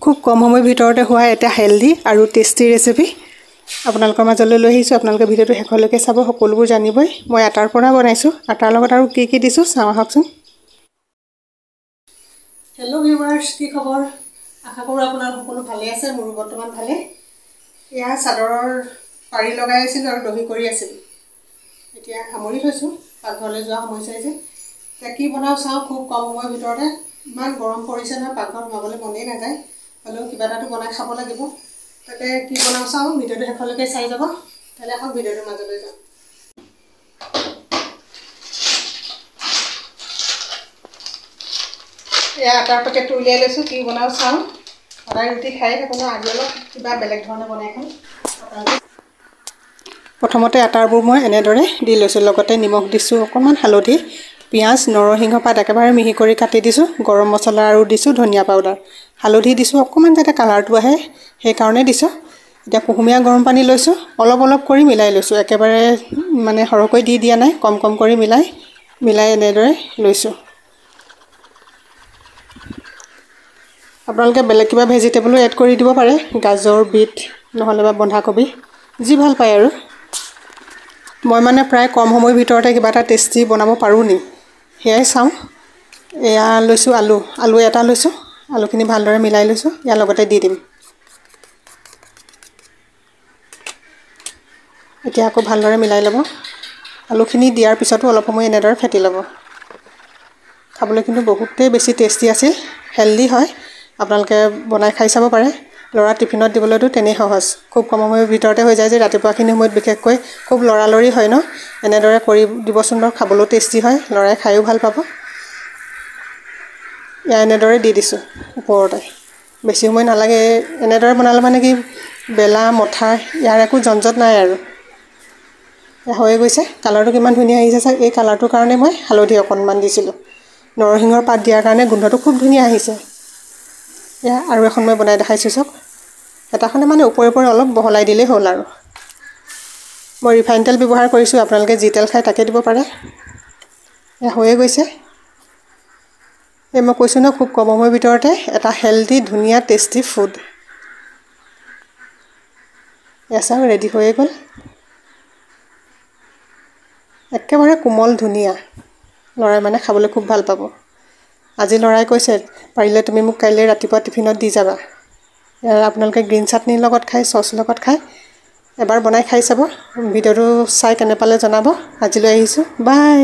খুব কম সময়ৰ ভিতৰতে হোৱা এটা হেলদি আৰু টেষ্টি ৰেচিপি আপোনালোকৰ মাজলৈ লৈ আহিছোঁ। আপোনালোকে ভিডিঅ'টো শেষলৈকে চাব, সকলোবোৰ জানিবই। মই আটাৰ পৰা বনাইছোঁ। আটাৰ লগত আৰু কি দিছোঁ চাওঁ আহকচোন। হেল্ল' ভিউৱাৰ্ছ, কি খবৰ? আশা কৰোঁ আপোনালোক সকলো ভালে আছে। মোৰো বৰ্তমান ভালে। এয়া চাদৰৰ পাৰি লগাই আছিলোঁ আৰু দহি কৰি আছিলোঁ। এতিয়া সামৰি থৈছোঁ, পাকঘৰলৈ যোৱা সময় চাই যে। এতিয়া কি বনাওঁ চাওঁ। খুব কম সময়ৰ ভিতৰতে। ইমান গৰম পৰিছে নহয়, পাকঘৰত সোমাবলৈ মনেই নাযায়। হ'লেও কিবা এটাতো বনাই খাব লাগিব। তাকে কি বনাওঁ চাওঁ, ভিডিঅ'টো শেষলৈকে চাই যাব। তাহলে আহক ভিডিঅ'টোৰ মাজলৈ যাওঁ। এয়া আটাৰ পেকেটটো উলিয়াই লৈছোঁ, কি বনাওঁ চাওঁ। সদায় ৰুটি খায়ে থাকোঁ ন, আজি অলপ কিবা বেলেগ ধৰণে বনাই খাওঁ। প্ৰথমতে আটাৰবোৰ মই এনেদৰে দি লৈছোঁ, লগতে নিমখ দিছোঁ, অকণমান হালধি, পিঁয়াজ, নৰসিংহ পাত একেবাৰে মিহি কৰি কাটি দিছোঁ, গৰম মছলা আৰু দিছোঁ ধনিয়া পাউডাৰ, হালধি দিছোঁ, অকণমান যাতে কালাৰটো আহে সেইকাৰণে দিছোঁ। এতিয়া কুহুমীয়া গৰম পানী লৈছোঁ, অলপ অলপ কৰি মিলাই লৈছোঁ, একেবাৰে মানে সৰহকৈ দি দিয়া নাই, কম কম কৰি মিলাই এনেদৰে লৈছোঁ। আপোনালোকে বেলেগ কিবা ভেজিটেবলো এড কৰি দিব পাৰে, গাজৰ, বিট নহ'লে বা বন্ধাকবি, যি ভাল পায় আৰু। মই মানে প্ৰায় কম সময়ৰ ভিতৰতে কিবা এটা টেষ্টি বনাব পাৰোঁ নি, সেয়াই চাওঁ। এয়া লৈছোঁ আলু এটা লৈছোঁ, আলুখিনি ভালদৰে মিলাই লৈছোঁ, ইয়াৰ লগতে দি দিম। এতিয়া আকৌ ভালদৰে মিলাই ল'ব। আলুখিনি দিয়াৰ পিছতো অলপ সময় এনেদৰে ফেটি ল'ব। খাবলৈ কিন্তু বহুতেই বেছি টেষ্টি আছিল, হেল্ডি হয়। আপোনালোকে বনাই খাই চাব পাৰে। ল'ৰা টিফিনত দিবলৈতো তেনেই সহজ, খুব কম সময়ৰ ভিতৰতে হৈ যায় যে, ৰাতিপুৱাখিনি সময়ত বিশেষকৈ খুব লৰালৰি হয় ন। এনেদৰে কৰি দিবচোন বাৰু, খাবলৈও টেষ্টি হয়, ল'ৰাই খায়ো ভাল পাব। ইয়াৰ এনেদৰে দি দিছোঁ ওপৰতে, বেছি সময় নালাগে। এনেদৰে বনালে মানে কি বেলা মঠা ইয়াৰ একো ঝঞ্ঝট নাই আৰু। হৈয়ে গৈছে, কালাৰটো কিমান ধুনীয়া আহিছে চাওক। এই কালাৰটোৰ কাৰণে মই হালধি অকণমান দিছিলোঁ, নৰসিংহৰ পাত দিয়াৰ কাৰণে গোন্ধটো খুব ধুনীয়া আহিছে। এয়া আৰু এখন মই বনাই দেখাইছোঁ চাওক। এটাখনে মানে ওপৰে অলপ বহলাই দিলেই হ'ল আৰু। মই ৰিফাইন তেল ব্যৱহাৰ কৰিছোঁ, আপোনালোকে যি তেল খায় তাকে দিব পাৰে। এয়া হৈয়ে গৈছে। এই মই কৈছোঁ ন, খুব কম সময়ৰ ভিতৰতে এটা হেল্ডি ধুনীয়া টেষ্টি ফুড। এয়া চাওক, ৰেডি হৈয়ে গ'ল। একেবাৰে কোমল ধুনীয়া, ল'ৰাই মানে খাবলৈ খুব ভাল পাব। আজি ল'ৰাই কৈছে, পাৰিলে তুমি মোক কাইলৈ ৰাতিপুৱা টিফিনত দি যাবা। আপোনালোকে গ্ৰীণ চাটনিৰ লগত খায়, চচ লগত খায়, এবাৰ বনাই খাই চাব। ভিডিঅ'টো চাই কেনে পালে জনাব। আজিলৈ আহিছোঁ, বাই।